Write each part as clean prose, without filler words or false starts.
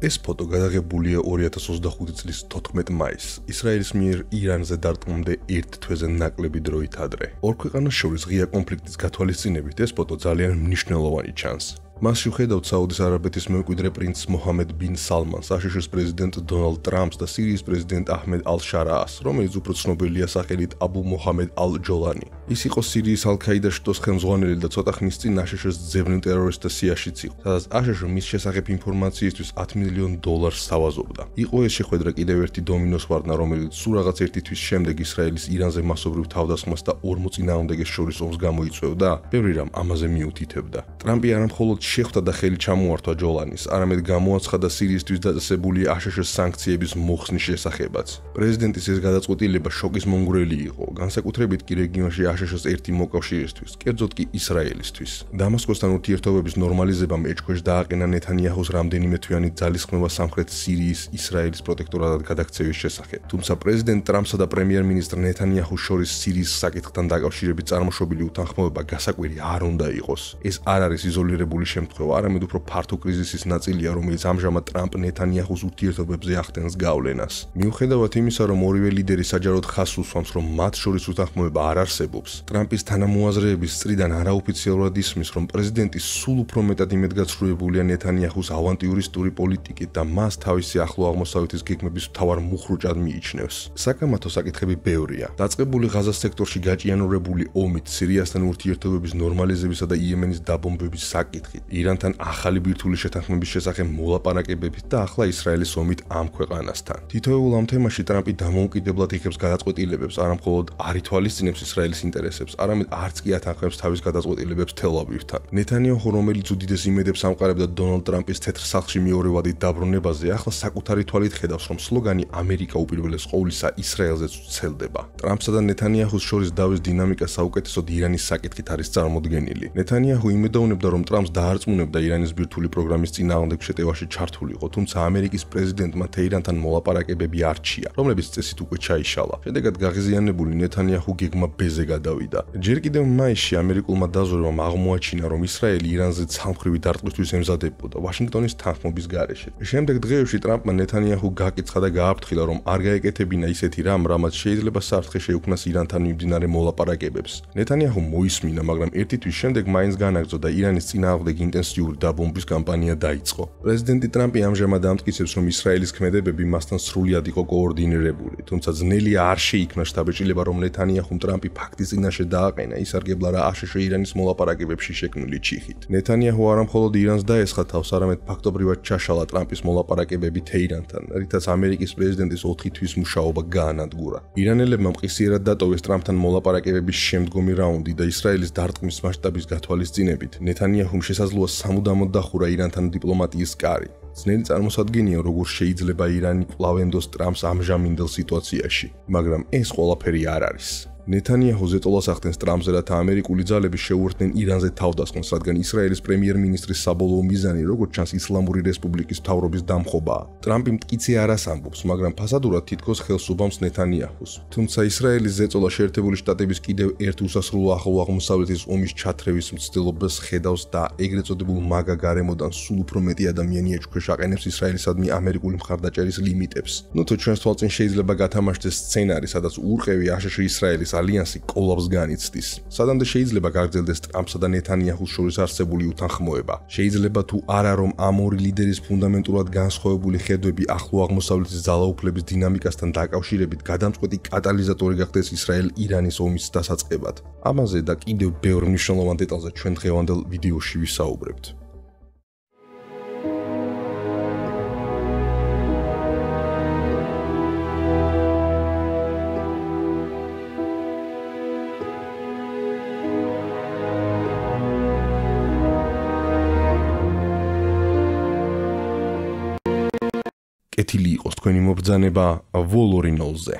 ეს ფოტო გადაღებულია 2025 წლის 14 მაისს, ისრაელის მიერ ირანზე დარტყმამდე ერთ თვეზე ნაკლები დროით ადრე. ორ ქვეყანას შორის ღია კონფლიქტის გათვალისწინებით ეს ფოტო ძალიან მნიშვნელოვანი ჩანს. მასში ვხედავთ საუდის არაბეთის მემკვიდრე პრინც მოჰამედ ბინ სალმანს, აშშ-ის პრეზიდენტ დონალდ ტრამპს და სირიის პრეზიდენტ აჰმედ ალ-შარაას, რომელიც უფრო ცნობილია სახელით აბუ მოჰამედ ალ-ჯოლანი. ის იყო სირიის ალ-ქაიდას შტოს ხელმძღვანელი და ცოტა ხნის წინ აშშ-ს ძებნილ ტერორისტთა სიაშიც იყო, სადაც აშშ მის შესახებ ინფორმაციისთვის $10 მილიონ სთავაზობდა. იყო ეს შეხვედრა კიდევ ერთი დომინოს ვარდნა, რომელიც სულ რაღაც ერთი თვის შემდეგ ისრაელის ირანზე მასობრივ თავდასხმას და ორ მოწინააღმდეგეს შორის ომს გამოიწვევდა, ბევრი რამ ამაზე მიუთითებდა. ტრამპი არა მხოლოდ შეხვდა და ხელი ჩამოართვა ჯოლანის, არამედ გამოაცხადა სირიისთვის დაწესებული აშშ-ის სანქციების მოხსნის შესახებაც. პრეზიდენტის ეს გადაწყვეტილება შოკის მომგვრელი იყო, განსაკუთრებით კი რეგიონში აშშ-ის ერთი მოკავშირისთვის, კერძოდ კი ისრაელისთვის. დამასკოსთან ურთიერთობების ნორმალიზებამ ეჭქვეშ დააყენა ნეთანიაჰუს რამდენიმე თვიანი ძალისხმევა სამხრეთ სირიის ისრაელის პროტექტორატად გადაქცევის შესახებ. თუმცა პრეზიდენტ ტრამპსა და პრემიერ-მინისტრ ნეთანიაჰუს შორის სირიის საკითხთან დაკავშირებით წარმოშობილი უთანხმოება გასაკვირი არ უნდა იყოს. ეს არ არის იზოლირებული შემთხვევა, არამედ უფრო ფართო კრიზისის ნაწილია, რომელიც ამჟამად ტრამპ ნეთანიაჰუს ურთიერთობებზე ახდენს გავლენას. მიუხედავად იმისა, რომ ორივე ლიდერი საჯაროდ ხაზს უსვამს, რომ მათ შორის უთანხმოება არ არსებობს, ტრამპის თანამოაზრეების წრიდან არაოფიციალურად ისმის, რომ პრეზიდენტი სულ უფრო მეტად იმედგაცრუებულია ნეთანიაჰუს ავანტიურისტული პოლიტიკით და მას თავისი ახლო აღმოსავლეთის გეგმების მთავარ მუხრუჭად მიიჩნევს. საკამათო საკითხები ბევრია. დაწყებული ღაზას სექტორში გაჭიანურებული ომით, სირიასთან ურთიერთობების ნორმალიზებისა და იემენის დაბომბვების საკითხით, ირანთან ახალი ბირთვული შეთანხმების შესახებ მოლაპარაკებებით და ახლა ისრაელის ომით ამ ქვეყანასთან. თითოეულ ამ თემაში ტრამპი დამოუკიდებლად იღებს გადაწყვეტილებებს, არა მხოლოდ არ ითვალისწინებს ისრაელის ინტერესებს, არამედ არც კი ათანხმებს თავის გადაწყვეტილებებს თელ-ავივთან. ნეთანიაჰუ, რომელიც უდიდეს იმედებს ამყარებდა დონალდ ტრამპის თეთრ სახლში მეორევადი დაბრუნებაზე, ახლა საკუთარი თვალით ხედავს, რომ სლოგანი ამერიკა უპირველეს ყოვლისა ისრაელზეც ვრცელდება. ტრამპსა და ნეთანიაჰუს შორის დავის დინამიკა საუკეთესოდ ირანის საკითხით არის წარმოდგენილი. ნეთანიაჰუ იმედოვნებდა, რომ ტრამპს დაარწმუნებდა ირანის ბირთვული პროგრამის წინააღმდეგ შეტევაში ჩართულიყო, თუმცა ამერიკის პრეზიდენტმა თეირანთან მოლაპარაკებები არჩია, რომლებიც წესით უკვე ჩაიშალა. შედეგად გაღიზიანებული ნეთანიაჰუ გეგმა ბ-ზე გადავიდა. ჯერ კიდევ მაისში ამერიკულმა დაზვერვამ აღმოაჩინა, რომ ისრაელი ირანზე ცალმხრივი დარტყმისთვის ემზადებოდა ვაშინგტონის თანხმობის გარეშე. შემდეგ დღეებში ტრამპმა ნეთანიაჰუ გაკიცხა და გააფრთხილა, რომ არ გაეკეთებინა ისეთი რამ, რამაც შეიძლება საფრთხე შეუქმნას ირანთან მიმდინარე მოლაპარაკებებს. ნეთანიაჰუ მოისმინა, მაგრამ ერთი თვის შემდეგ მაინც განაგრძო და ირანის წინააღმდეგ ინტენსიური დაბომბვის კამპანია დაიწყო. პრეზიდენტი ტრამპი ამჟამად ამტკიცებს, რომ ისრაელის ქმედებები მასთან სრულად იყო კოორდინირებული, თუმცა ძნელია არ შეიქმნა შთაბეჭდილება, რომ ნეთანიაჰუმ ტრამპი ფაქტის წინაშე დააყენა, ისარგებლა რა აშშ ირანის მოლაპარაკებებში შექმნილი ჩიხით. ნეთანიაჰუ არა მხოლოდ ირანს დაესხა თავს, არამედ ფაქტობრივად ჩაშალა ტრამპის მოლაპარაკებები თეირანთან, რითაც ამერიკის პრეზიდენტის 4 თვის მუშაობა გაანადგურა. ირანელებმა მყისიერად დატოვეს ტრამპთან მოლაპარაკებების შემდგომი რაუნდი და ისრაელის დარტყმის მასშტაბის გათვალისწინებით ნეთანიაჰუმ შესაძლოა სამუდამოდ დახურა ირანთან დიპლომატიის კარი. ძნელი წარმოსადგენია, როგორ შეიძლება ირანი კვლავ ენდოს ტრამპს ამჟამინდელ სიტუაციაში, მაგრამ ეს ყველაფერი არ არის. ნეთანიაჰუ ზეწოლას ახდენს ტრამპზე, რათა ამერიკული ძალები შეუერთდნენ ირანზე თავდასხმას, რადგან ისრაელის პრემიერ-მინისტრის საბოლოო მიზანი, როგორც ჩანს, ისლამური რესპუბლიკის მთავრობის დამხობაა. ტრამპი მტკიცე არას ამბობს, მაგრამ ფასადურად თითქოს ხელს უბამს ნეთანიაჰუს. თუმცა ისრაელის ზეწოლა შეერთებული შტატების კიდევ ერთ უსასრულო ახლო აღმოსავლეთის ომის ჩათრევის მცდელობას ხედავს და ეგრეთ წოდებულ მაგა გარემოდან სულ უფრო მეტი ადამიანი ეჭქვეშ აყენებს ისრაელისადმი ამერიკული მხარდაჭერის ლიმიტებს. თუ ჩვენს თვალწინ შეიძლება გათამაშდეს სცენარი, სადაც ურყევი აშშ ისრაელის ალიანსი კოლაპსს განიცდის. სადამდე შეიძლება გაგრძელდეს ტრამპსა და ნეთანიაჰუს შორის არსებული უთანხმოება. შეიძლება თუ არა, რომ ამ ორი ლიდერის ფუნდამენტურად განსხვავებული ხედვები ახლო აღმოსავლეთის ძალაუფლების დინამიკასთან დაკავშირებით გადამწყვეტი კატალიზატორი გახდეს ისრაელ-ირანის ომის დასაწყებად. ამაზე და კიდევ ბევრ მნიშვნელოვან დეტალზე ჩვენ დღევანდელ ვიდეოში ვისაუბრებთ. კეთილი იყოს თქვენი მობრძანება ვოლორინოლზე.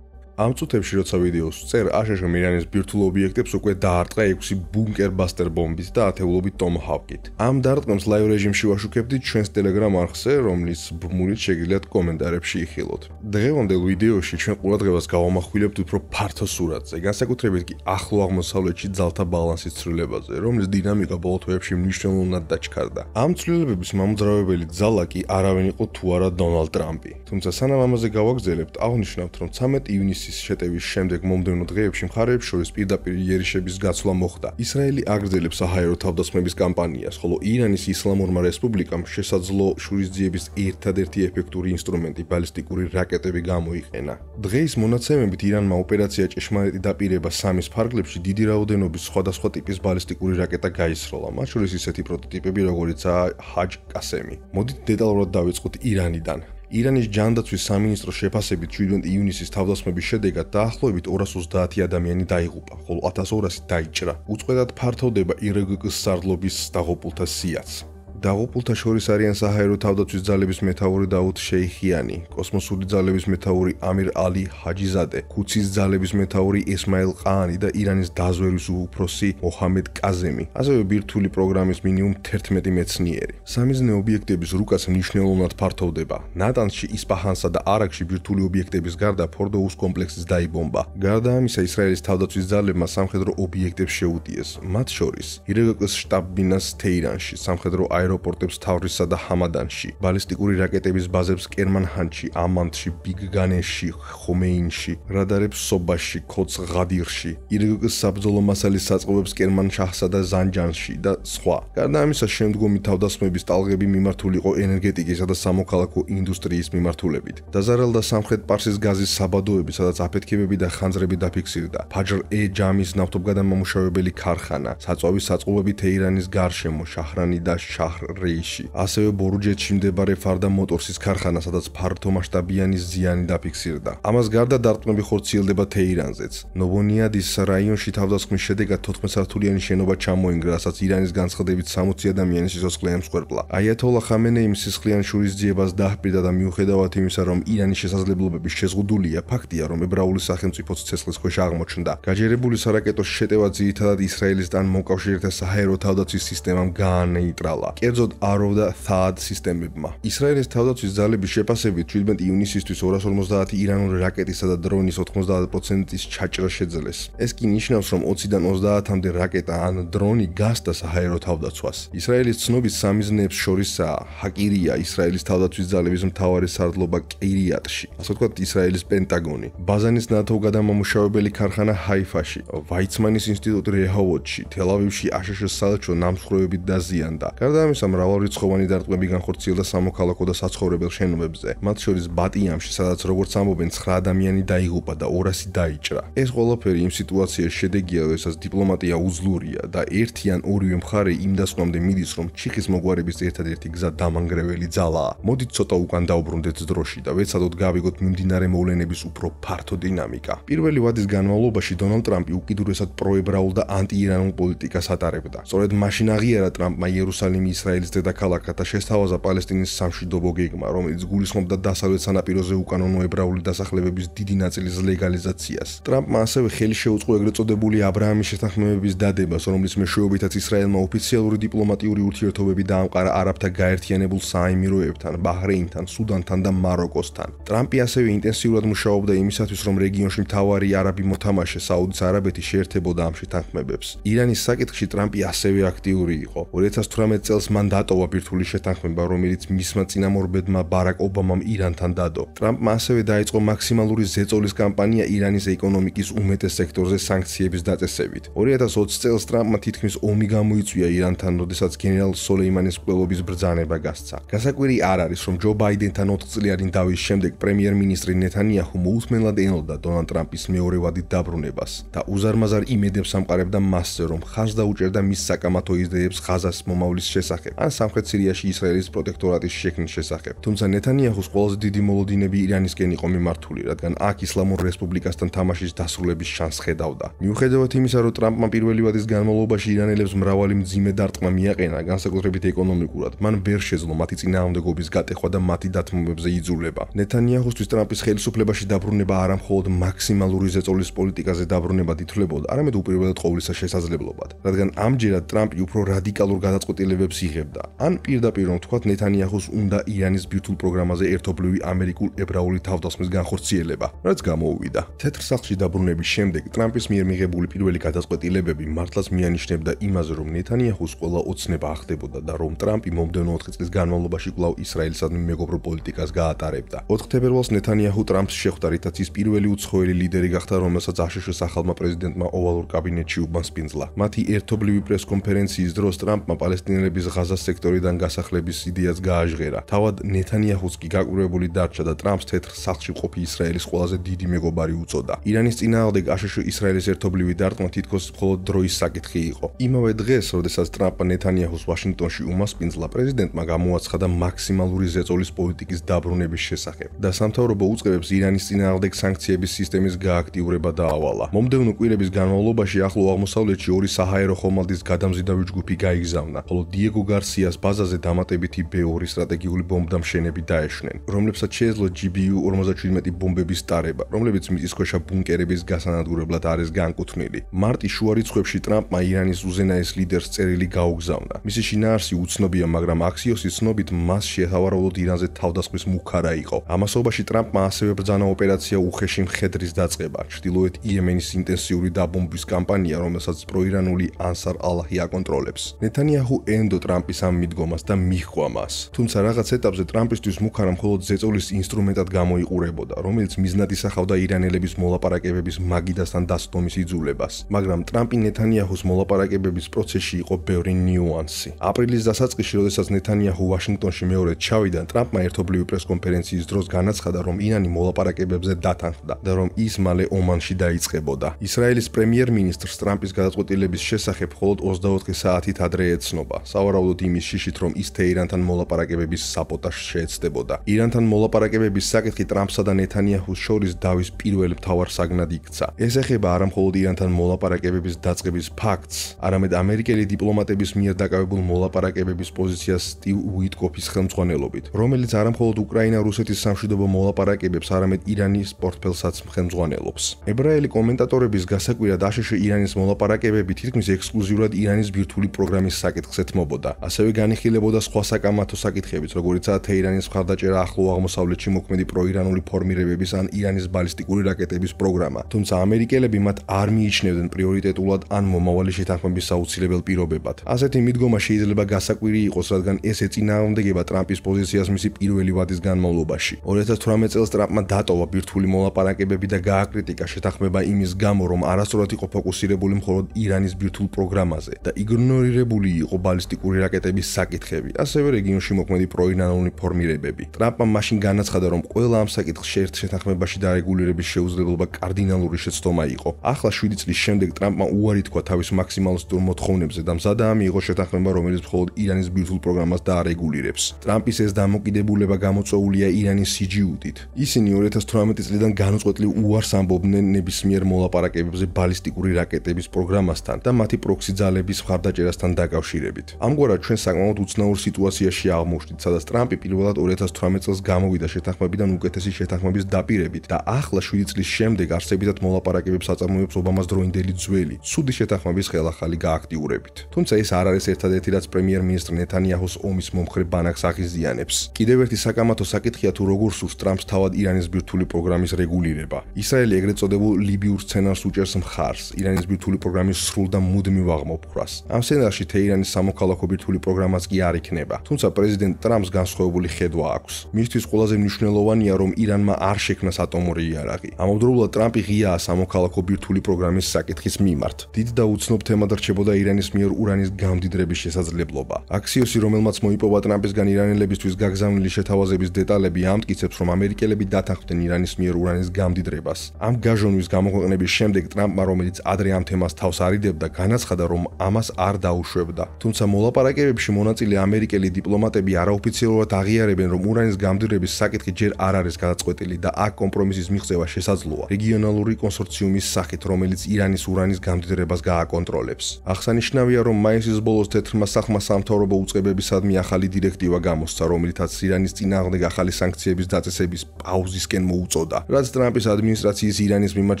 ამ წუთებში როცა ვიდეოს წერ, აშშ-მ ირანის ბირთვულ ობიექტებს უკვე დაარტყა 6 ბუნკერ-ბასტერ ბომბით და ათეულობით ტომჰავკით. ამ დარტყმებს ლაივ რეჟიმში ვაშუქებდით ჩვენს Telegram არხზე, რომლის ბმულით შეგიძლიათ კომენტარებში იხილოთ. დღევანდელ ვიდეოში ჩვენ ყურადღებას გავამახვილებთ უფრო ფართო სურათზე, განსაკუთრებით კი ახლო აღმოსავლეთში ძალთა ბალანსის ცვლილებაზე, რომლის დინამიკა ბოლო თვეებში მნიშვნელოვნად დაჩქარდა. ამ ცვლილებების მამოძრავებელი ძალა კი არავინ იყო თუ არა დონალდ ტრამპი. თუმცა სანამ ამაზე გავაგზავნებთ, აღნიშნავთ, რომ 13 ივნისის შეტევის შემდეგ მომდევნო დღეებში მხარეებს შორის პირდაპირ იერიშების გაცვლა მოხდა. ისრაელი აგრძელებს საჰაერო თავდასხმების კამპანიას, ხოლო ირანის ისლამურმა რესპუბლიკამ შესაძლო შურისძიების ერთადერთი ეფექტური ინსტრუმენტი ბალისტიკური რაკეტები გამოიყენა. დღეის მონაცემებით ირანმა ოპერაცია ჭეშმარიტი დაპირება სამის ფარგლებში დიდი რაოდენობის სხვადასხვა ტიპის ბალისტიკური რაკეტა გაისროლა, მათ შორის ისეთი პროტოტიპები, როგორიცაა ჰაჯ კასემი. მოდით დეტალურად დავიწყოთ ირანიდან. ირანის ჯანდაცვის სამინისტროს შეფასებით 17 ივნისის თავდასხმების შედეგად დაახლოებით 230 ადამიანი დაიღუპა, ხოლო 1200 დაიჭრა. უწყვეტად ფართოვდება ირგგ-ის სარდლობის დაღუპულთა სიაც. დაღუპულთა შორის არიან საჰაერო თავდაცვის ძალების მეთაური დაუდ შეიხიანი, კოსმოსური ძალების მეთაური ამირ ალი ჰაჯიზადე, ქუცის ძალების მეთაური ესმაილ ყაანი და ირანის დაზვერვის უფროსი მოჰამედ კაზემი, ასევე ბირთვული პროგრამის მინიმუმ 11 მეცნიერი. სამიზნე ობიექტების რუკაც მნიშვნელოვნად ფართოვდება. ნატანზში, ისპაჰანსა და არაქში ბირთვული ობიექტების გარდა ფორდოუს კომპლექსიც დაიბომბა. გარდა ამისა, ისრაელის თავდაცვის ძალებმა სამხედრო ობიექტებს შეუტიეს, მათ შორის ირგგ-ის შტაბ-ბინას თეირანში, სამხედრო აეროპორტებს თავრისსა და ჰამადანში, ბალისტიკური რაკეტების ბაზებს კერმანჰანში, ამანში, ბიგ-განეში, ხომეინში, რადარებს სობაში, ქოც-ღადირში, ირგგ-ის საბრძოლო მასალის საწყობებს კერმანშაჰსა და ზანჯანში და სხვა. გარდა ამისა, შემდგომი თავდასხმების ტალღები მიმართული იყო ენერგეტიკისა და სამოქალაქო ინდუსტრიის მიმართულებით. დაზარალდა სამხრეთ პარსის გაზის საბადოები, სადაც აფეთქებები და ხანძრები დაფიქსირდა. ფაჯრ-ე-ჯამის ნავთობგადამამუშავებელი ქარხანა, საწვავის საწყობები თეირანის გარშემო, შაჰრანი და შაჰრ-რეიში. ასევე ბორუჯეთში მდებარე ფარდა მოტორსის ქარხანა, სადაც ფართომასშტაბიანი ზიანი დაფიქსირდა. ამას გარდა დარტყმები ხორციელდება თეირანზეც. ნოვონიადის რაიონში თავდასხმის შედეგად 14 სართულიანი შენობა ჩამოინგრა, რასაც ირანის განცხადებით 60 ადამიანის სიცოცხლე ემსხვერპლა. აიათოლა ხამენეიმ სისხლიან შურისძიებას დაჰპირდა და მიუხედავად იმისა, რომ ირანის შესაძლებლობები შეზღუდულია, ფაქტია, რომ ებრაული სახელმწიფოს ცეცხლის ქვეშ აღმოჩნდა. გაჯერებული სარაკეტო შეტევა ძირითადად ისრაელისთან მოკავშირეთა საჰაერო თავდაცვის სისტემამ გაანეიტრალა. კერძოდ აროვ და თაად სისტემებმა. ისრაელის თავდაცვის ძალების შეფასებით 17 ივნისისთვის 250 ირანული რაკეტისა და დრონის 90%-ის ჩაჭრა შეძლეს. ეს კი ნიშნავს, რომ 20-დან 30-მდე რაკეტა ან დრონი გასდა საჰაერო თავდაცვას. ისრაელის ცნობის სამიზნეებს შორისაა ჰაკირია, ისრაელის თავდაცვის ძალების მთავარი სარდლობა კირიატში, ასე ვთქვათ, ისრაელის პენტაგონი, ბაზანის ნავთობგადამამუშავებელი ქარხანა ჰაიფაში, ვაიცმანის ინსტიტუტი რეჰოვოდში, თელ-ავივში აშშ-ის საელჩო ნამსხვრევებით დაზიანდა. გარდა ამისა, მრავალრიცხოვანი დარტყმები განხორციელდა სამოქალაქო და საცხოვრებელ შენობებზე, მათ შორის ბატიამში, სადაც როგორც ამბობენ 9 ადამიანი დაიღუპა და 200 დაიჭრა. ეს ყველაფერი იმ სიტუაციის შედეგია, როდესაც დიპლომატია უძლურია და ერთი ან ორივე მხარე იმ დასკვნამდე მიდის, რომ ჩიხის მოგვარების ერთადერთი გზა დამანგრეველი ძალაა. მოდით ცოტა უკან დავბრუნდეთ დროში და ვეცადოთ გავიგოთ მიმდინარე მოვლენების უფრო ფართო დინამიკა. პირველი ვადის განმავლობაში დონალდ ტრამპი უკიდურესად პროებრაულ და ანტიირანულ პოლიტიკას ატარებდა. სწორედ მაშინ აღიარა ტრამპმა იერუსალიმი ისრაელის დედაქალაქად და შესთავაზა პალესტინის სამშვიდობო გეგმა, რომელიც გულისხმობდა დასავლეთ სანაპიროზე უკანონო ებრაული დასახლებების დიდი ნაწილის ლეგალიზაციას. ტრამპმა ასევე ხელი შეუწყო ეგრეთ წოდებული აბრაამის შეთანხმებების დადებას, რომლის მეშვეობითაც ისრაელმა ოფიციალური დიპლომატიური ურთიერთობები დაამყარა არაბთა გაერთიანებულ საემიროებთან, ბაჰრეინთან, სუდანთან და მაროკოსთან. ტრამპი ასევე ინტენსიურად მუშაობდა იმისათვის, რომ რეგიონში მთავარი არაბი მოთამაშე საუდის არაბეთი შეერთებოდა ამ შეთანხმებებს. ირანის საკითხში ტრამპი ასევე აქტიური იყო. 2018 წელს მან დატოვა ბირთვული შეთანხმება, რომელიც მისმა წინამორბედმა ბარაკ ობამამ ირანთან დადო. ტრამპმა ასევე დაიწყო მაქსიმალური ზეწოლის კამპანია ირანის ეკონომიკის უმეტეს სექტორზე სანქციების დაწესებით. 2020 წელს ტრამპმა თითქმის ომი გამოიწვია ირანთან, როდესაც გენერალ სოლეიმანის მკვლელობის ბრძანება გასცა. გასაკვირი არ არის, რომ ჯო ბაიდენთან 4 წლიანი დავის შემდეგ პრემიერ-მინისტრი ნეთანიაჰუ მოუთმენლად ენოდა დონალდ ტრამპის მეორე ვადით დაბრუნებას და უზარმაზარ იმედებს ამყარებდა მასზე, რომ ხაზს დაუჭერდა მის საკამათო იდეებს ღაზას მომავლის შესახებ. შესახებ, ან სამხრეთ სირიაში ისრაელის პროტექტორატის შექმნის შესახებ. თუმცა ნეთანიაჰუს ყველაზე დიდი მოლოდინები ირანისკენ იყო მიმართული, რადგან აქ ისლამურ რესპუბლიკასთან თამაშის დასრულების შანსს ხედავდა. მიუხედავად იმისა, რომ ტრამპმა პირველი ვადის განმავლობაში ირანელებს მრავალი მძიმე დარტყმა მიაყენა, განსაკუთრებით ეკონომიკურად, მან ვერ შეძლო მათი წინააღმდეგობის გატეხვა და მათი დათმობებზე იძულება. ნეთანიაჰუსთვის ტრამპის ხელისუფლებაში დაბრუნება არა მხოლოდ მაქსიმალური ზეწოლის პოლიტიკაზე დაბრუნებად ითვლებოდა, არამედ უპირველედ ყოვლისა შესაძლებლობად, რადგან ამჯერად ტრამპი უფრო რადიკალურ გადაწყვეტილებებს იღებდა. ან პირდაპირ რომ თქვათ, ნეთანიაჰუს უნდა ირანის ბირთვულ პროგრამაზე ერთობლივი ამერიკულ-ებრაული თავდასხმის განხორციელება, რაც გამოუვიდა. თეთრ სახლში დაბრუნების შემდეგ ტრამპის მიერ მიღებული პირველი გადაწყვეტილებები მართლაც მიანიშნებდა იმაზე, რომ ნეთანიაჰუს ყველა ოცნება ახდებოდა და რომ ტრამპი მომდევნო 4 წლის განმავლობაში კვლავ ისრაელსადმი მეგობრო პოლიტიკას გაატარებდა. 4 თებერვალს ნეთანიაჰუ ტრამპს შეხვდა, რითაც ის პირველი უცხოელი ლიდერი გახდა, რომელსაც აშშ-ის ახალმა პრეზიდენტმა ოვალურ კაბინეტში უბანსპინძლა. მათი ერთობლივი პრესკონფერენციის დროს ტრამპმა პალესტინელების ღაზას სექტორიდან გასახლების იდეას გააჟღერა. თავად ნეთანიაჰუს კი გაკვირვებული დარჩა და ტრამპს თეთრ სახლში ყოფი ისრაელის ყველაზე დიდი მეგობარი უწოდა. ირანის წინააღმდეგ აშშ-ისრაელის ერთობლივი დარტყმა თითქოს მხოლოდ დროის საკითხი იყო. იმავე დღეს, როდესაც ტრამპმა ნეთანიაჰუს ვაშინგტონში უმასპინძლა, პრეზიდენტმა გამოაცხადა მაქსიმალური ზეწოლის პოლიტიკის დაბრუნების შესახებ და სამთავრობო უწყებებს ირანის წინააღმდეგ სანქციების სისტემის გააქტიურება დაავალა. მომდევნო კვირების განმავლობაში ახლო აღმოსავლეთში ორი საჰაერო ხომალდის გადამზიდავი ჯგუფი გაიგზავნა, ხოლო დიეგო გარსიას ბაზაზე დამატებითი B2 სტრატეგიული ბომბდამშენები დაეშვნენ, რომლებსაც შეეძლო GBU-47 ბომბების ტარება, რომლებიც მიწისქვეშა ბუნკერების გასანადგურებლად არის განკუთვნილი. მარტის შუა რიცხვებში ტრამპმა ირანის უზენაეს ლიდერს წერილი გაუგზავნა. მისი შინაარსი უცნობია, მაგრამ აქსიოსის ცნობით მას შეთავარებოდ ირანზე თავდასხმის მუქარა იყო. ამასობაში ტრამპმა ასევე ბრძანა ოპერაცია უხეში მხედრის დაწყება, ჩრდილოეთ იემენის ინტენსიური დაბომბვის კამპანია, რომელსაც პროირანული ანსარ ალაჰი აკონტროლებს. ნეთანიაჰუ ენდო ტრამპის ამ მიდგომას და მიჰყვა მას. თუმცა რაღაც ეტაპზე ტრამპისთვის მუქარა მხოლოდ ზეწოლის ინსტრუმენტად გამოიყურებოდა, რომელიც მიზნად ისახავდა ირანელების მოლაპარაკებების მაგიდასთან დასდომის იძულებას. მაგრამ ტრამპი ნეთანიაჰუს მოლაპარაკებების პროცესში იყო ბევრი ნიუანსი. აპრილის დასაწყისში, როდესაც ნეთანიაჰუ ვაშინგტონში მეორედ ჩავიდა, ტრამპმა ერთობლივი პრესკონფერენციის დროს განაცხადა, რომ ირანი მოლაპარაკებებზე დათანხმდა და რომ ის მალე ომანში დაიწყებოდა. ისრაელის პრემიერ-მინისტრს ტრამპის გადაწყვეტილების შესახებ მხოლოდ 24 საათით ადრე ეცნობა, სავარაუდოდ იმის შიშით, რომ ის თეირანთან მოლაპარაკებების საპოტაჟს შეეცდებოდა. ირანთან მოლაპარაკებების საკითხი ტრამპსა და ნეთანიაჰუს შორის დავის პირველ მთავარ საგნად იქცა. ეს ეხება არა მხოლოდ ირანთან მოლაპარაკებების დაწყების ფაქტს, არამედ ამერიკელი დიპლომატების მიერ დაკავებულ მოლაპარაკებების პოზიციას სტივ უიტკოფის ხელმძღვანელობით, რომელიც არა მხოლოდ უკრაინა-რუსეთის სამშვიდობო მოლაპარაკებებს, არამედ ირანის პორტფელსაც ხელმძღვანელობს. ებრაელი კომენტატორების გასაკვირად აშშ-ირანის მოლაპარაკებები თითქმის ექსკლუზიურად ირანის ბირთვული პროგრამის საკითხს ეთმობოდა. ასევე განიხილებოდა სხვა საკამათო საკითხებიც, როგორიცაა თეირანის მხარდაჭერა ახლო აღმოსავლეთში მოქმედი პროირანული ფორმირებების ან ირანის ბალისტიკური რაკეტების პროგრამა. თუმცა ამერიკელები მათ არ მიიჩნევდნენ პრიორიტეტულად ან მომავალი შეთანხმების საუცილებელ პირობებად. ასეთი მიდგომა შეიძლება გასაკვირი იყოს, რადგან ეს ეწინააღმდეგება ტრამპის პოზიციას მისი პირველი ვადის განმავლობაში. 2018 წელს ტრამპმა დატოვა ბირთვული მოლაპარაკებები და გააკრიტიკა შეთანხმება იმის გამო, რომ არასწორად იყო ფოკუსირებული მხოლოდ ირანის ბირთვულ პროგრამაზე და იგნორირებული იყო ბალისტიკური რაკეტების საკითხები, ასევე რეგიონში მოქმედი პროირანული ფორმირებები. ტრამპმა მაშინ განაცხადა, რომ ყველა ამ საკითხს შეთანხმებაში დარეგულირების შეუძლებლობა კარდინალური შეცდომა იყო. ახლა 7 წლის შემდეგ ტრამპმა უარი თქვა თავის მაქსიმალისტურ მოთხოვნებზე და მზადაა მიიღოს შეთანხმება, რომელიც მხოლოდ ირანის ბირთვულ პროგრამას დაარეგულირებს. ტრამპის ეს დამოკიდებულება გამოწვეულია ირანის სიჯიუტით. ისინი 2018 წლიდან განუწყვეტლივ უარს ამბობდნენ ნებისმიერ მოლაპარაკებებზე ბალისტიკური რაკეტების პროგრამასთან და მათი პროქსი ძალების მხარდაჭერასთან დაკავშირებით. ამგვარად ჩვენ საკმაოდ უცნაურ სიტუაციაში აღმოჩნდით, სადაც ტრამპი პირველად 2018 წელს გამოვიდა შეთანხმებიდან უკეთესი შეთანხმების დაპირებით და ახლა 7 წლის შემდეგ არსებითად მოლაპარაკებებს აწარმოებს ობამას დროინდელი ძველი, ცუდი შეთანხმების ხელახალი გააქტიურებით. თუმცა ეს არ არის ერთადერთი, რაც პრემიერ-მინისტრ ნეთანიაჰუს ომის მომხრე ბანაკს აღიზიანებს. კიდევ ერთი საკამათო საკითხია, თუ როგორ სურს ტრამპს თავად ირანის ბირთვული პროგრამის რეგულირება. ისრაელი ეგრეთ წოდებულ ლიბიურ სცენარს უჭერს მხარს, ირანის ბირთვული პროგრამის სრულ და მუდმივ აღმოფხვრას. ამ სცენარში თეირანის სამოქალაქო ბირთვული პროგრამაც კი არ იქნება. თუმცა პრეზიდენტ ტრამპს განსხვავებული ხედვა აქვს. მისთვის ყველაზე მნიშვნელოვანია, რომ ირანმა არ შექმნას ატომური იარაღი. ამავდროულად ტრამპი ღიაა სამოქალაქო ბირთვული პროგრამის საკითხის მიმართ. დიდ და უცნობ თემად რჩებოდა ირანის მიერ ურანის გამდიდრების შესაძლებლობა. აქსიოსი, რომელმაც მოიპოვა ტრამპისგან ირანელებისთვის გაგზავნილი შეთავაზების დეტალები, ამტკიცებს, რომ ამერიკელები დათანხმდნენ ირანის მიერ ურანის გამდიდრებას. ამ გაჟონვის გამოქვეყნების შემდეგ ტრამპმა, რომელიც ადრე ამ თემას თავს არიდებდა, განაცხადა, რომ ამას არ დაუშვებდა. თუმცა მოლაპარაკებები მოლაპარაკებებში მონაწილე ამერიკელი დიპლომატები არაოფიციალურად აღიარებენ, რომ ურანის გამდიდრების საკითხი ჯერ არ არის გადაწყვეტილი და აქ კომპრომისის მიღწევა შესაძლოა რეგიონალური კონსორციუმის სახით, რომელიც ირანის ურანის გამდიდრებას გააკონტროლებს. აღსანიშნავია, რომ მაისის ბოლოს თეთრმა სახლმა სამთავრობო უწყებებისადმი ახალი დირექტივა გამოსცა, რომელითაც ირანის წინააღმდეგ ახალი სანქციების დაწესების პაუზისკენ მოუწოდა, რაც ტრამპის ადმინისტრაციის ირანის მიმართ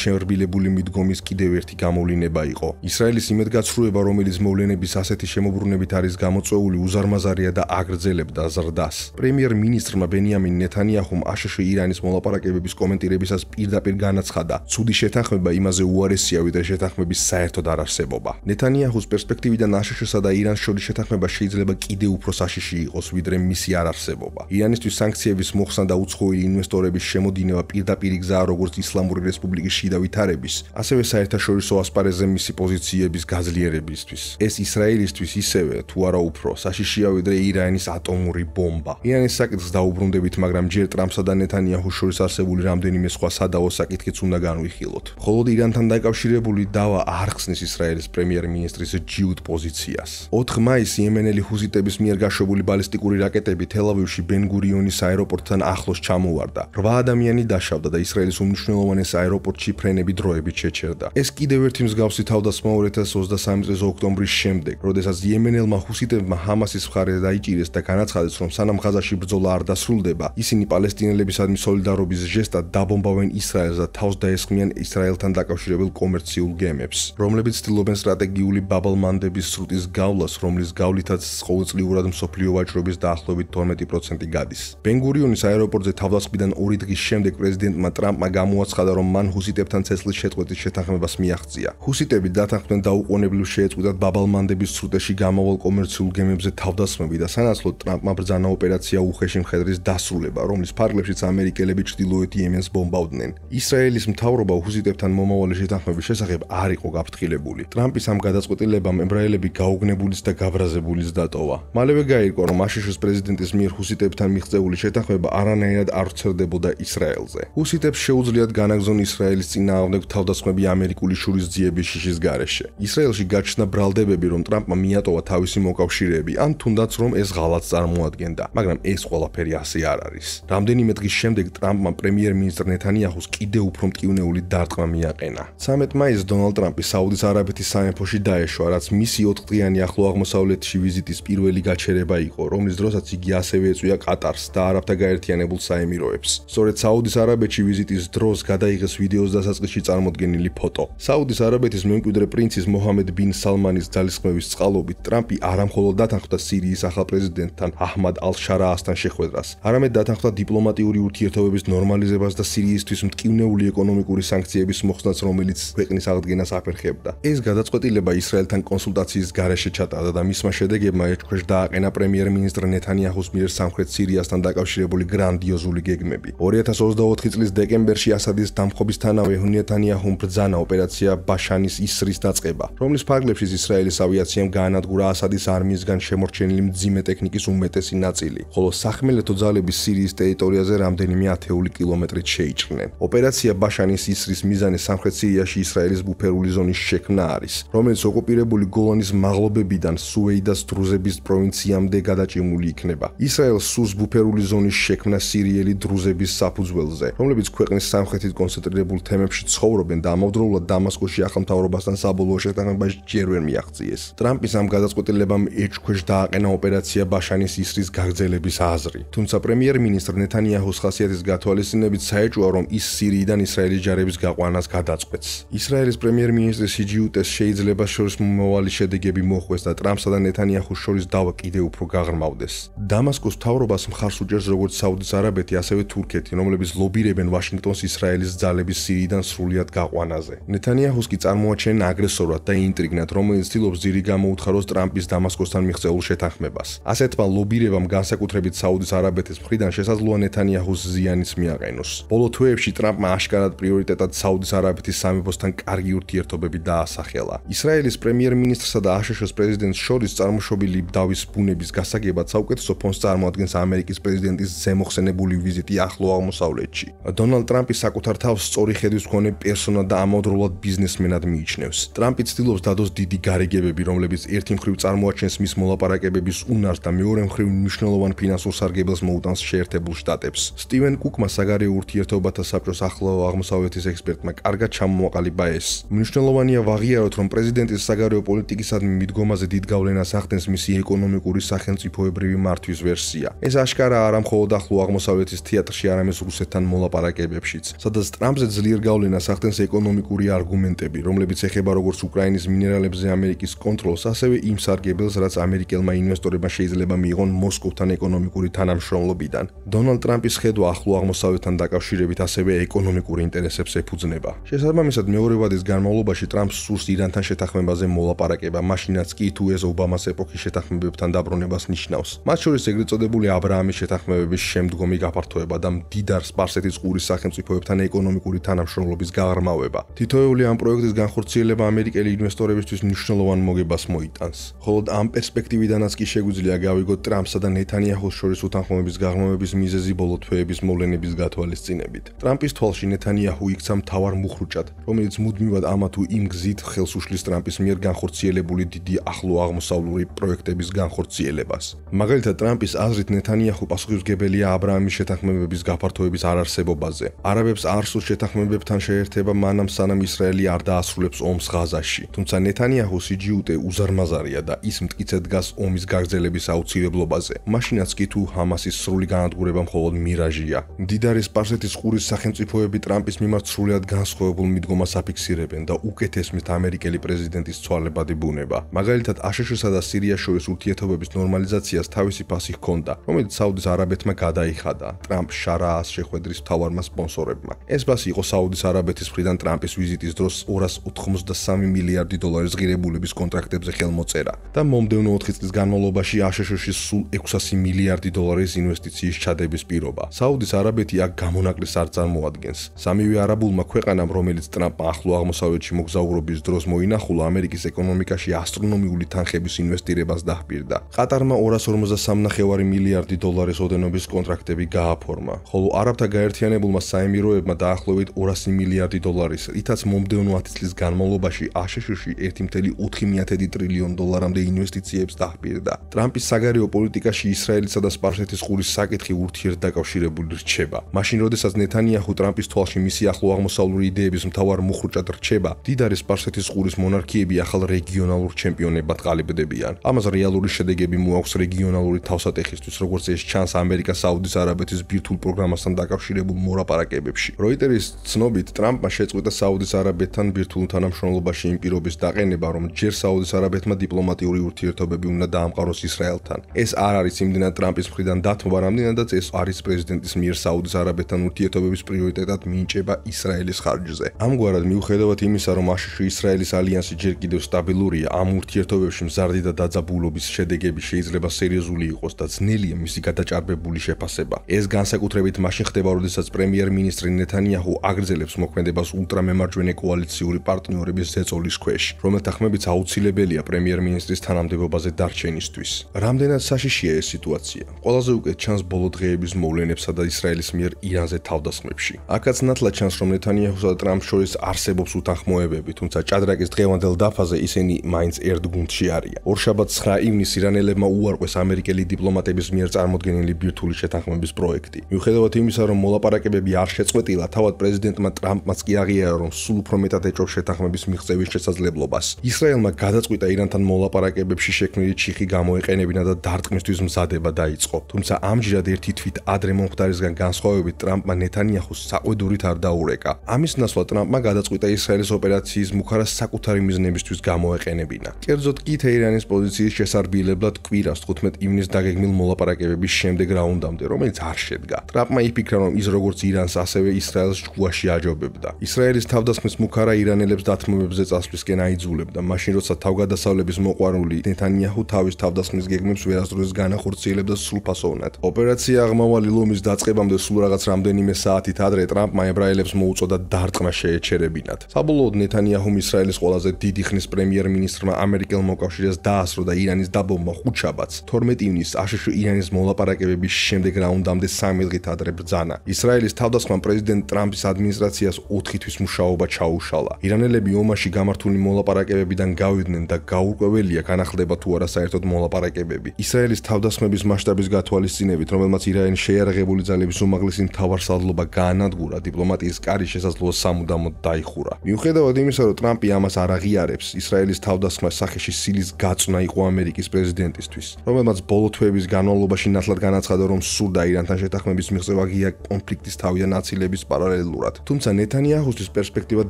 შემრბილებული მიდგომის კიდევ ერთი გამოვლინება იყო. ისრაელის იმედგაცრუება, რომელიც მოვლენების ასეთი შემოbrunებით არის გამოწვეული, უზარმაზარია და აგრძელებდა ზრდას. პრემიერ-მინისტრმა ბენიამინ ნეთანიაჰუმ აშშ ირანის მოლაპარაკებების კომენტირებისას პირდაპირ განაცხადა, ცუდი შეთანხმება იმაზე უარესია, ვიდრე შეთანხმების საერთოდ არ არსებობა. ნეთანიაჰუს პერსპექტივიდან აშშ-სა და ირანს შორის შეთანხმება შეიძლება კიდევ უფრო საშიში იყოს, ვიდრე მისი არ არსებობა. ირანისთვის სანქციების მოხსნა და უცხოელი ინვესტორების შემოდინება პირდაპირ გზაა როგორც ისლამური რესპუბლიკის შიდა ვითარების, ასევე საერთაშორისო ასპარეზზე მისი პოზიციების გაძლიერებისთვის. ეს ისრაელისთვის ისევე თუ არა უფრო საშიშია, ვიდრე ირანის ატომური ბომბა. ირანის საკითხს დაუბრუნდებით, მაგრამ ჯერ ტრამპსა და ნეთანიაჰუს შორის არსებული რამდენიმე სხვა სადავო საკითხიც უნდა განვიხილოთ. მხოლოდ ირანთან დაკავშირებული დავა არ ხსნის ისრაელის პრემიერ-მინისტრის ჯიუდ პოზიციას. 4 მაისს იემენელი ჰუსიტების მიერ გაშვებული ბალისტიკური რაკეტები თელ-ავივში ბენ-გურიონის აეროპორტთან ახლოს ჩამოვარდა. 8 ადამიანი დაშავდა და ისრაელის უმნიშვნელოვანეს აეროპორტში ფრენები დროებით შეჩერდა. ეს კიდევ ერთი მსგავსი თავდასხმა 2023 წლის ოქტომბრის შემდეგ, როდესაც იემენელმა ჰუსიტებმა ჰამასის მხარე დაიჭირეს და განაცხადეს, რომ სანამ ღაზაში ბრძოლა არ დასრულდება, ისინი პალესტინელებისადმი სოლიდარობის ჟესტად დაბომბავენ ისრაელს და თავს დაესხმიან ისრაელთან დაკავშირებულ კომერციულ გემებს, რომლებიც ცდილობენ სტრატეგიული ბაბალმანდების სრუტის გავლას, რომლის გავლითაც ყოველწლიურად მსოფლიო ვაჭრობის დაახლოებით 12% გადის. ბენ-გურიონის აეროპორტზე თავდასხმიდან 2 დღის შემდეგ პრეზიდენტმა ტრამპმა გამოაცხადა, რომ მან ჰუსიტებთან ცეცხლის შეწყვეტის შეთანხმებას მიაღწია. ჰუსიტები დათანხმდნენ დაუყოვნებლივ შეეწყვიტათ ბაბალმანდების სრუტეში გამავალ კომერციულ გემებზე თავდასხმები და სანაცვლოდ ტრამპმა ბრძანა ოპერაცია უხეში მხედრის დასრულება, რომლის ფარგლებშიც ამერიკელები ჩრდილოეთ იემენს ბომბავდნენ. ისრაელის მთავრობა ჰუსიტებთან მომავალი შეთანხმების შესახებ არ იყო გაფრთხილებული. ტრამპის ამ გადაწყვეტილებამ ებრაელები გაუგნებულიც და გაბრაზებულიც დატოვა. მალევე გაირკვა, რომ აშშ-ის პრეზიდენტის მიერ ჰუსიტებთან მიღწეული შეთანხმება არანაირად არ ვრცელდებოდა ისრაელზე. ჰუსიტებს შეუძლიათ განაგრძონ ისრაელის წინააღმდეგ თავდასხმები ამერიკული შურისძიების შიშის გარეშე. ისრაელში გაჩნდა ბრალდებები, რომ ტრამპმა მიატოვა თავისი მოკავშირეები, ან თუნდაც რომ ეს ღალატს წარმოადგენდა, მაგრამ ეს ყველაფერი ასე არ არის. რამდენიმე დღის შემდეგ ტრამპმა პრემიერ-მინისტრ ნეთანიაჰუს კიდევ უფრო მტკივნეული დარტყმა მიაყენა. 13 მაისს დონალდ ტრამპი საუდის არაბეთის სამეფოში დაეშვა, რაც მისი 4 დღიანი ახლო აღმოსავლეთში ვიზიტის პირველი გაჩერება იყო, რომლის დროსაც იგი ასევე ეწვია კატარს და არაბთა გაერთიანებულ საემიროებს. სწორედ საუდის არაბეთში ვიზიტის დროს გადაიღეს ვიდეოს დასაწყისში წარმოდგენილი ფოტო. საუდის არაბეთის მემკვიდრე პრინცის მოჰამედ ბინ სალმანის ძალისხმევის წყალობით ტრამპი არამხოლოდ დათანხმდა სირიის ახალ პრეზიდენტთან აჰმად ალ-შარაასთან შეხვედრას, არამედ დათანხმდა დიპლომატიური ურთიერთობების ნორმალიზებას და სირიისთვის მტკივნეული ეკონომიკური სანქციების მოხსნას, რომელიც ქვეყნის აღდგენას აფერხებდა. ეს გადაწყვეტილება ისრაელთან კონსულტაციის გარეშე ჩატარდა და მისმა შედეგებმა ეჭქვეშ დააყენა პრემიერ-მინისტრ ნეთანიაჰუს მიერ სამხრეთ სირიასთან დაკავშირებული გრანდიოზული გეგმები. 2024 წლის დეკემბერში ასადის დამხობისთანავე ნეთანიაჰუმ ბრძანა ოპერაცია ბაშანის ისრის დაწყება, რომლის ფარგლებშიც ისრაელის ავიაციამ გაანადგურა ასადის არმიისგან შემორჩენილი მძიმე ტექნიკის უმეტესი ნაწილი, ხოლო სახმელეთო ძალები სირიის ტერიტორიაზე რამდენიმე ათეული კილომეტრით შეიჭრნენ. ოპერაცია ბაშანის ისრის მიზანი სამხრეთ სირიაში ისრაელის ბუფერული ზონის შექმნა არის, რომელიც ოკუპირებული გოლანის მაღლობებიდან სუეიდას დრუზების პროვინციამდე გადაჭიმული იქნება. ისრაელს სურს ბუფერული ზონის შექმნა სირიელი დრუზების საფუძველზე, რომლებიც ქვეყნის სამხრეთით კონცენტრირებულ თემებში ცხოვრობენ და ამავდროულად დამასკოში ახალ მთავრობასთან საბოლოო შეთანხმება ჯერ ვერ მიაღწიეს. ტრამპის ამ გადაწყვეტილებამ ეჭქვეშ დააყენა ოპერაცია ბაშანის ისრის გაგრძელების აზრი. თუმცა პრემიერ-მინისტრ ნეთანიაჰუს ხასიათის გათვალისწინებით საეჭვოა, რომ ის სირიიდან ისრაელის ჯარების გაყვანას გადაწყვეტს. ისრაელის პრემიერ-მინისტრის სიჯიუტეს შეიძლება შორის მომავალი შედეგები მოხვდეს და ტრამპსა და ნეთანიაჰუს შორის დავა კიდევ უფრო გაღრმავდეს. დამასკოს მთავრობას მხარს უჭერს როგორც საუდის არაბეთი, ასევე თურქეთი, რომლებიც ლობირებენ ვაშინგტონს ისრაელის ძალების სირიიდან სრულად გაყვანაზე. ნეთანიაჰუს კი წარმოაჩენენ აგრესორად და ინტრიგნად, რომელიც ცდილობს ძირი გამოუთხაროს ტრამპის დამასკოსთან მიღწეულ შეთანხმებას. ასეთმა ლობირებამ განსაკუთრებით საუდის არაბეთის მხრიდან შესაძლოა ნეთანიაჰუს ზიანიც მიაყენოს. ბოლო თვეებში ტრამპმა აშკარად პრიორიტეტად საუდის არაბეთის სამეფოსთან კარგი ურთიერთობები დაასახელა. ისრაელის პრემიერ-მინისტრსა და აშშ-ის პრეზიდენტს შორის წარმოშობილი დავის ბუნების გასაგებად საუკეთესო ფონს წარმოადგენს ამერიკის პრეზიდენტის ზემოხსენებული ვიზიტი ახლო აღმოსავლეთში. დონალდ ტრამპი საკუთარ თავს სწორი ხედვის მქონე პერსონად და ამავდროულად ბიზნესმენად მიიჩნევს. ტრამპი ცდილობს დადოს დიდი გარიგებები, რომლებიც ერთი მხრივ წარმოაჩენენ გამოაჩენს მის მოლაპარაკებების უნარს და მეორე მხრივ მნიშვნელოვან ფინანსურ სარგებელს მოუტანს შეერთებულ შტატებს. სტივენ კუკმა საგარეო ურთიერთობათა საბჭოს ახლო აღმოსავლეთის ექსპერტმა კარგად ჩამოაყალიბა ეს. მნიშვნელოვანია ვაღიაროთ, რომ პრეზიდენტის საგარეო პოლიტიკისადმი მიდგომაზე დიდ გავლენას ახდენს მისი ეკონომიკური სახელმწიფოებრივი მართვის ვერსია. ეს აშკარა არა მხოლოდ ახლო აღმოსავლეთის თეატრში, არამედ რუსეთთან მოლაპარაკებებშიც, სადაც ტრამპზე ძლიერ გავლენას ახდენს ეკონომიკური არგუმენტები, რომლებიც ეხება როგორც უკრაინის მინერალებზე ამერიკის კონტროლს, ასევე იმ სარგებელს, რაც ამერიკელმა ინვესტორებმა შეიძლება მიიღონ მოსკოვთან ეკონომიკური თანამშრომლობიდან. დონალდ ტრამპის ხედვა ახლო აღმოსავლეთთან დაკავშირებით ასევე ეკონომიკურ ინტერესებს ეფუძნება. შესაბამისად, მეორე ვადის განმავლობაში ტრამპს სურს ირანთან შეთანხმებაზე მოლაპარაკება, მაშინაც კი თუ ეს ობამას ეპოქის შეთანხმებებთან დაბრუნებას ნიშნავს. მათ შორის ეგრეთ წოდებული აბრაამის შეთანხმებების შემდგომი გაფართოება და მდიდარ სპარსეთის ყურის სახელმწიფოებთან ეკონომიკური თანამშრომლობის გაღრმავება. თითოეული ამ პროექტის განხორციელება ამერიკელი ინვესტორებისთვის მნიშვნელოვან მოგებას მოიტანს. ხოლო ამ პერსპექტივიდანაც კი შეგვიძლია გავიგოთ ტრამპსა და ნეთანიაჰუს შორის უთანხმოების გაღრმავების მიზეზი ბოლო თვეების მოვლენების გათვალისწინებით. ტრამპის თვალში ნეთანიაჰუ იქცა მთავარ მუხრუჭად, რომელიც მუდმივად ამა თუ იმ გზით ხელს უშლის ტრამპის მიერ განხორციელებული დიდი ახლო აღმოსავლური პროექტების განხორციელებას. მაგალითად, ტრამპის აზრით ნეთანიაჰუ პასუხისმგებელია აბრაამის შეთანხმებების გაფართოების არარსებობაზე. არაბებს არ სურს შეთანხმებებთან შეერთება მანამ სანამ ისრაელი არ დაასრულებს ომს ღაზაში. თუმცა ნეთანიაჰუს სიჯიუტე უზარმაზარია და ის მტკიცედ დგას ომის გაგრძელების აუცილებლობაზე. მაშინაც კი თუ ჰამასის სრული განადგურება მხოლოდ მირაჟია. მდიდარი სპარსეთის ყურის სახელმწიფოები ტრამპის მიმართ სრულად განსხვავებულ მიდგომას აფიქსირებენ და უკეთესმით ამერიკელი პრეზიდენტის ცვალებადი ბუნება. მაგალითად, აშშ-სა და სირიას შორის ურთიერთობების ნორმალიზაციას თავისი ფასი ჰქონდა, რომელიც საუდის არაბეთმა გადაიხადა ტრამპ შარაას შეხვედრის მთავარმა სპონსორებმა. ეს ფასი იყო საუდის არაბეთის მხრიდან ტრამპის ვიზიტის დროს 283 მილიარდი დოლარის ღირებულების კონტრაქტებზე ხელმოწერა და მომდევნო 4 წლის განმავლობაში აშშ-ში სულ 600 მილიარდი დოლარის ინვესტიციის ჩადების პირობა. საუდის არაბეთი აქ გამონაკლისს არ წარმოადგენს. სამივე არაბულმა ქვეყანამ, რომელიც ტრამპმა ახლო აღმოსავლეთში მოგზაურობის დროს მოინახულა, ამერიკის ეკონომიკაში ასტრონომიული თანხების ინვესტირებას დაჰპირდა. ყატარმა 253 მილიარდი დოლარის ოდენობის კონტრაქტები გააფორმა, ხოლო არაბთა გაერთიანებულმა საემიროებმა დაახლოებით 200 მილიარდი დოლარის, რითაც მომდევნო 10 წლის განმავლობაში აშშ-ში 1,4 ტრილიონ დოლარამდე ინვესტიციებს დაჰპირდა. ტრამპის საგარეო პოლიტიკაში ისრაელისა და სპარსეთის ყურის საკითხი ურთიერთდაკავშირებული რჩება. მაშინ, როდესაც ნეთანიაჰუ ტრამპის თვალში მისი ახლო აღმოსავლური იდეების მთავარ მუხრუჭად რჩება, მდიდარი სპარსეთის ყურის მონარქიები ახალ რეგიონალურ ჩემპიონებად ყალიბდებიან. ამას რეალური შედეგები მოაქვს რეგიონალური თავსატეხისთვის, როგორც ეს ჩანს ამერიკა საუდის არაბეთის ბირთვულ პროგრამასთან დაკავშირებულ მოლაპარაკებებში. როიტერის ცნობით, ტრამპმა შეწყვიტა საუდის არაბეთთან ბირთვულ თანამშრომლობაში იმ პირობის დაყენება, რომ ჯერ საუდის არაბეთმა დიპლომატიური ურთიერთობები უნდა დაამყაროს ისრაელთან. ეს არ არის იმდენად ტრამპის მხრიდან დათმობა, რამდენადაც ეს არის პრეზიდენტის მიერ საუდის არაბეთთან ურთიერთობების პრიორიტეტად მინიჭება ისრაელის ხარჯზე. ამგვარად, მიუხედავად იმისა, რომ აშშ-ისრაელის ალიანსი ჯერ კიდევ სტაბილურია, ამ ურთიერთობებში მზარდი და დაძაბულობის შედეგები შეიძლება სერიოზული იყოს და ძნელია მისი გადაჭარბებული შეფასება. ეს განსაკუთრებით მაშინ ხდება, როდესაც პრემიერ-მინისტრი ნეთანიაჰუ აგრძელებს მოქმედებას ულტრამემარჯვენე კოალიციური პარტნიორების ზეწოლის ქვეშ, რომელთა ხმებიც აუცილებელია პრემიერ-მინისტრის თანამდებობაზე დარჩენისთვის. რამდენად საშიშია ეს სიტუაცია? ყველაზე უკეთ ჩანს ბოლო დღეების მოვლენებსა და ისრაელის მიერ ირანზე თავდასხმებში. აქაც ნათლად ჩანს, რომ ნეთანიაჰუსა და ტრამპს შორის არსებობს უთანხმოებები, თუმცა ჭადრაკის დღევანდელ დაფაზე ისინი მაინც ერთ გუნდში არიან. ორშაბათს 9 ივნისს ირანელებმა უარყვეს ამერიკელი დიპლომატების მიერ წარმოდგენილი ბირთვული შეთანხმების პროექტი. მიუხედავად იმისა, რომ მოლაპარაკებები არ შეწყვეტილა, თავად პრეზიდენტმა ტრამპმაც კი აღიარა, რომ სულ უფრო მეტად ეჭვობს შეთანხმების მიღწევის შესაძლებლობას. ისრაელმა გადაწყვიტა ირანთან მოლაპარაკებებში შექმნილი ჩიხი გამოეყენებინა და დარტყმისთვის მზადება დაიწყო. თუმცა ამჯერად ერთი თვით ადრე მომხდარისგან განსხვავებით ტრამპმა ნეთანიაჰუს საყვედურით არ დაურეკა. ამის ნაცვლად ტრამპმა გადაწყვიტა ისრაელის ოპერაციის მუხარას საკუთარი მიზნებისთვის გამოეყენებინა. კერძოდ კი თეირანის პოზიციის შესარბიელებლად კვირას 15 ივნისს დაგეგმილ მოლაპარაკებების შემდეგ რაუნდამდე, რომელიც არ შედგა. ტრამპმა იფიქრა, რომ ის როგორც ირანს, ასევე ისრაელს ჯგუაში აჯობებდა. ისრაელის თავდასხმის მუხარა ირანელებს დათმობებზე წასვლისკენ აიძულებდა, მაშინ როცა თავგადასავლების მოყვარული ნეთანიაჰუ თავის თავდასხმის გეგმებს ვერასდროს განახორციელებდა სრულფასოვნად. ოპერაცია აღმავალი ლომის დაწყებამდე სულ რაღაც რამდენიმე საათით ადრე ტრამპმა ებრაელებს მოუწოდა დარტყმა შეეჩერებინათ. საბოლოოდ ნეთანიაჰუმ ისრაელის ყველაზე დიდი ხნის პრემიერ-მინისტრმა ამერიკელ მოკავშირეს დაასრო და ირანის დაბომბვა ხუთშაბათს 12 ივნისს აშშ-ირანის მოლაპარაკებების შემდეგ რაუნდამდე 3 დღით ადრე ბრძანა. ისრაელის თავდასხმამ პრეზიდენტ ტრამპის ადმინისტრაციას 4 თვის მუშაობა ჩაუშალა. ირანელები ომაში გამართული მოლაპარაკებებიდან გავიდნენ და გაურკვეველია განახლდება თუ არა საერთოდ მოლაპარაკებები. ისრაელის თავდასხმების მასშტაბის გათვალისწინებით, რომელმაც ირანის შეიარაღებული ძალების უმაღლესი მთავარსარდლობა გაანადგურა, დიპლომატიის კარი შესაძლოა სამუდამოდ დაიხურა. მიუხედავად იმისა, რომ ტრამპი ამას არ აღიარებს, ისრაელის თავდასხმას სახეში სილის გაწვნა იყო ამერიკის პრეზიდენტისთვის, რომელმაც ბოლო თვეების განმავლობაში ნათლად განაცხადა, რომ სურდა ირანთან შეთანხმების მიღწევა ღია კონფლიქტის თავიდან აწილების პარალელურად. თუმცა ნეთანიაჰუსთვის პერსპექტივა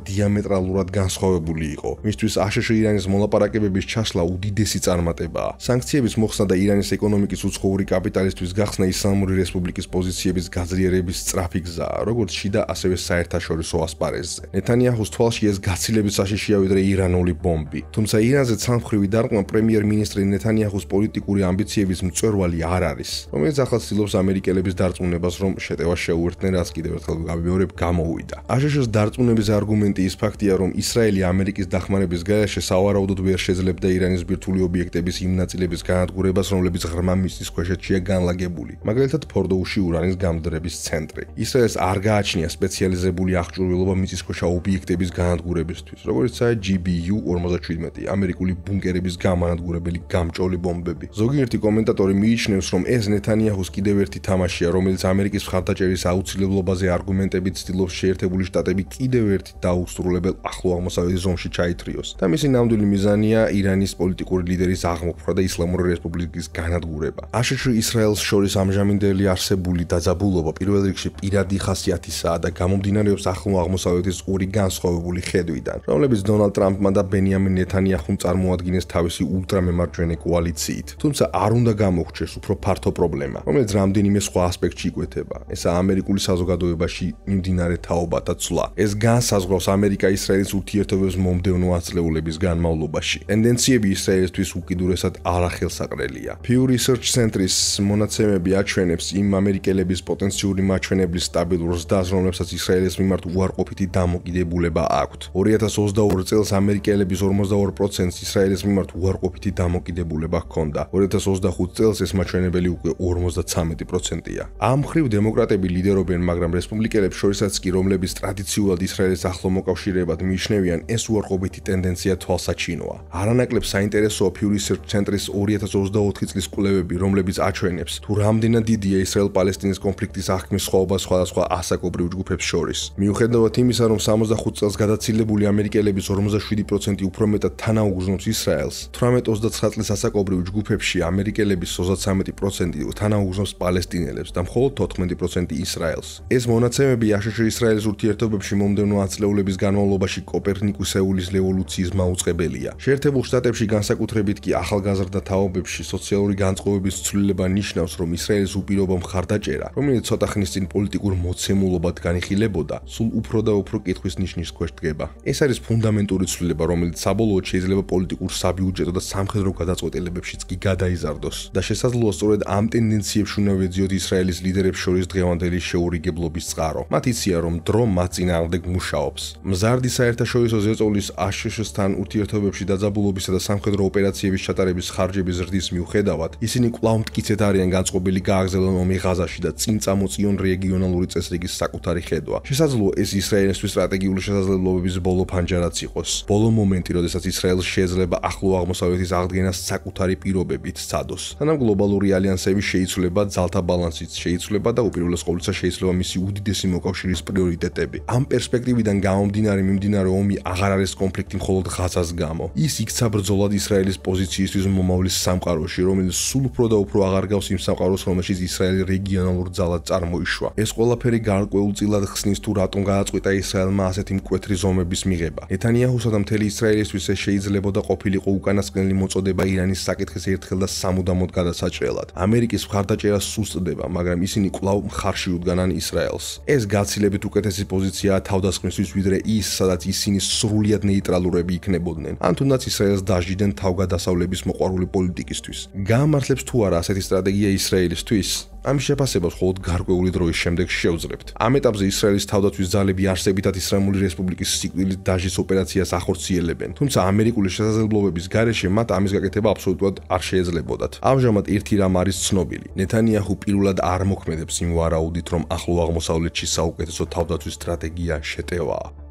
დიამეტრალურად განსხვავებული იყო. მისთვის აშშ ირანის მოლაპარაკებების ჩასვლა უდიდესი წარმატებაა. სანქციების მოხსნა და ირანის ეკონომიკის უცხოური კაპიტალისტვის გახსნა ისლამური რესპუბლიკის პოზიციების გაძლიერების სწრაფი გზაა, როგორც შიდა, ასევე საერთაშორისო ასპარეზზე. ნეთანიაჰუს თვალში ეს გაცილებით საშიშია ვიდრე ირანული ბომბი. თუმცა ირანზე ცალმხრივი დარტყმა პრემიერ-მინისტრი ნეთანიაჰუს პოლიტიკური ამბიციების მწვერვალი არ არის, რომელიც ახლა ცდილობს ამერიკელების დარწმუნებას, რომ შეტევა შეუერთდნენ, რაც კიდევ ერთხელ გავიმეორებ, გამოვიდა. აშშ-ს დარწმუნების არგუმენტი ის ფაქტია, რომ ისრაელი ამერიკის დახმარების გარეშე სავარაუდოდ ვერ შეძლებდა ირანის ბირთვული ობიექტების იმ ნაწილების განადგურებას, რომლებიც ღრმა მიწისქვეშეთშია განლაგებული, მაგალითად ფორდოუში ურანის გამდრების ცენტრი. ისრაელს არ გააჩნია სპეციალიზებული აღჭურვილობა მიწისქვეშა ობიექტების განადგურებისთვის, როგორიცაა GBU-47, ამერიკული ბუნკერების გამანადგურებელი გამჭოლი ბომბები. ზოგიერთი კომენტატორი მიიჩნევს, რომ ეს ნეთანიაჰუს კიდევ ერთი თამაშია, რომელიც ამერიკის მხარდაჭერის აუცილებლობაზე არგუმენტებით ცდილობს შეერთებული შტატები კიდევ ერთ დაუსრულებელ ახლო აღმოსავლეთის ზონში ჩაითრიოს და მისი ნამდვილი მიზანია ირანის პოლიტიკური ლიდერის აღმოფხვრა და ისლამური რესპუბლიკის განადგურება. აშშ ისრაელს შორის ამჟამინდელი არსებული დაძაბულობა პირველ რიგში პირადი ხასიათისაა და გამომდინარეობს ახლო აღმოსავლეთის ორი განსხვავებული ხედვიდან, რომლებიც დონალდ ტრამპმა და ბენიამინ ნეთანიაჰუმ წარმოადგენს თავისი ულტრამემარჯვენე კოალიციით. თუმცა არ უნდა გამოგვჩეს უფრო ფართო პრობლემა, რომელიც რამდენიმე სხვა ასპექტში იკვეთება. ესაა ამერიკული საზოგადოებაში მიმდინარე თაობათა ცვლა. ეს განსაზღვრავს ამერიკა-ისრაელის ურთიერთობების მომდევნო ათწლეულების განმავლობაში. ტენდენციები ისრაელისთვის უკიდურესად არახელსაყრელია. Pew Research Center-ის მონაცემები აჩვენებს იმ ამერიკელების პოტენციური მაჩვენებლის სტაბილურ ზრდას, რომლებსაც ისრაელის მიმართ უარყოფითი დამოკიდებულება აქვთ. 2022 წელს ამერიკელების 42%-ს ისრაელის მიმართ უარყოფითი დამოკიდებულება ჰქონდა. 2025 წელს ეს მაჩვენებელი უკვე 53%-ია. ამ მხრივ დემოკრატები ლიდერობენ, მაგრამ რესპუბლიკელებს შორისაც კი, რომლებიც ტრადიციულად ისრაელის ახლო მოკავშირეებად მიიჩნევიან, ეს უარყოფითი ტენდენცია თვალსაჩინოა. არანაკლებ საინტერესოა Pew Research Center-ის 2024 წლის კვლევები, რომლებიც აჩვენებს, თუ რამდენად დიდია ისრაელ-პალესტინის კონფლიქტის აღქმის სხვაობა სხვადასხვა ასაკობრივ ჯგუფებს შორის. მიუხედავად იმისა, რომ 65 წელს გადაცილებული ამერიკელების 47% უფრო მეტად თანაუგრძნობს ისრაელს, 18-29 წლის ასაკობრივ ჯგუფებში ამერიკელების 33% თანაუგრძნობს პალესტინელებს და მხოლოდ 14% ისრაელს. ეს მონაცემები აშშ-ისრაელის ურთიერთობებში მომდევნო ათწლეულების განმავლობაში კოპერნიკუსეულის რევოლუციის მაუწყებელია. შეერთებულ შტატებში განსაკუთრებით კი ახალგაზრდა თაობებში სოციალური განწყობების ცვლილება ნიშნავს, რომ ისრაელის უპირობო მხარდაჭერა, რომელიც ცოტა ხნის წინ პოლიტიკურ მოცემულობად განიხილებოდა, სულ უფრო და უფრო კითხვის ნიშნის ქვეშ დგება. ეს არის ფუნდამენტური ცვლილება, რომელიც საბოლოოდ შეიძლება პოლიტიკურ საბიუჯეტო და სამხედრო გადაწყვეტილებებშიც კი გადაიზარდოს და შესაძლოა სწორედ ამ ტენდენციებში უნდა ვეძიოთ ისრაელის ლიდერებს შორის დღევანდელი შეურიგებლობის წყარო. მათ იციან, რომ დრო მათ წინააღმდეგ მუშაობს. მზარდი საერთაშორისო ზეწოლის აშშ-სთან ურთიერთობებში დაძაბულობისა და სამხედრო ოპერაციების ჩატარების ხარჯების ზრდის მიუხედავად, ისინი კვლავ მტკიცედ არიან განწყობილი გააგრძელონ ომი ღაზაში და წინ წამოწიონ რეგიონალური წესრიგის საკუთარი ხედვა. შესაძლოა ეს ისრაელისთვის სტრატეგიული შესაძლებლობების ბოლო ფანჯარაც იყოს. ბოლო მომენტი, როდესაც ისრაელს შეიძლება ახლო აღმოსავლეთის აღდგენას საკუთარი პირობებით სცადოს. თანამ გლობალური ალიანსები შეიცვლება, ძალთა ბალანსიც შეიცვლება და უპირველეს ყოვლისა შეიცვლება მისი უდიდესი მოკავშირის პრიორიტეტები. ამ პერსპექტივიდან გამომდინარე მიმდინარე ომი აღარ არის კონფლიქტი მხოლოდ ღაზას გამო. ის იქცა ბრძოლად ისრაელის პოზიციისთვის მომავლის სამყაროში, რომელიც სულ უფრო და უფრო აღარ გავს იმ სამყაროს, რომელშიც ისრაელი რეგიონალურ ძალად წარმოიშვა. ეს ყველაფერი გარკვეულწილად ხსნის თუ რატომ გააწყვეტა ისრაელმა ასეთი მკვეთრი ზომების მიღება. ნეთანიაჰუსა და მთელი ისრაელისთვის ეს შეიძლებოდა ყოფილიყო უკანასკნელი მოწოდება ირანის საკითხის ერთხელ და სამუდამოდ გადასაჭრელად. ამერიკის მხარდაჭერა სუსტდება, მაგრამ ისინი კვლავ მხარში უდგანან ისრაელს. ეს გაცილებით უკეთესი პოზიციაა თავდასხმისთვის, ვიდრე ის, სადაც ისინი სრულიად ნეიტრალურები იქნებოდნენ, ან თუნდაც ისრაელს დაждდენ თავგადასავლების მოყვარული პოლიტიკისთვის. გაამართლებს თუ არა ასეთი სტრატეგია ისრაელისთვის? ამ შეფასებას მხოლოდ გარკვეული დროის შემდეგ შევძლებთ. ამ ეტაპზე ისრაელის თავდაცვის ძალები არსებითად ისლამური რესპუბლიკის სიკვდილით დაჟის ოპერაციას ახორციელებენ, თუმცა ამერიკული შესაძლებლობების გარეშე მათ ამის გაკეთება აბსოლუტურად არ შეეძლებოდათ. ამჟამად ერთი რამ არის ცნობილი. ნეთანიაჰუ პირველად არ მოქმედებს იმ ვარაუდით, რომ ახლო აღმოსავლეთში საუკეთესო თავდაცვის სტრატეგია შეტევაა.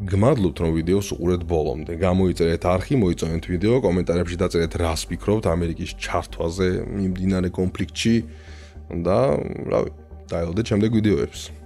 გმადლობთ რომ ვიდეოს უყურეთ ბოლომდე. გამოიწერეთ არხი, მოიწონეთ ვიდეო, კომენტარებში დაწერეთ რას ფიქრობთ ამერიკის ჩართვაზე მიმდინარე კონფლიქტში და რავი, დაელოდეთ შემდეგ ვიდეოებს.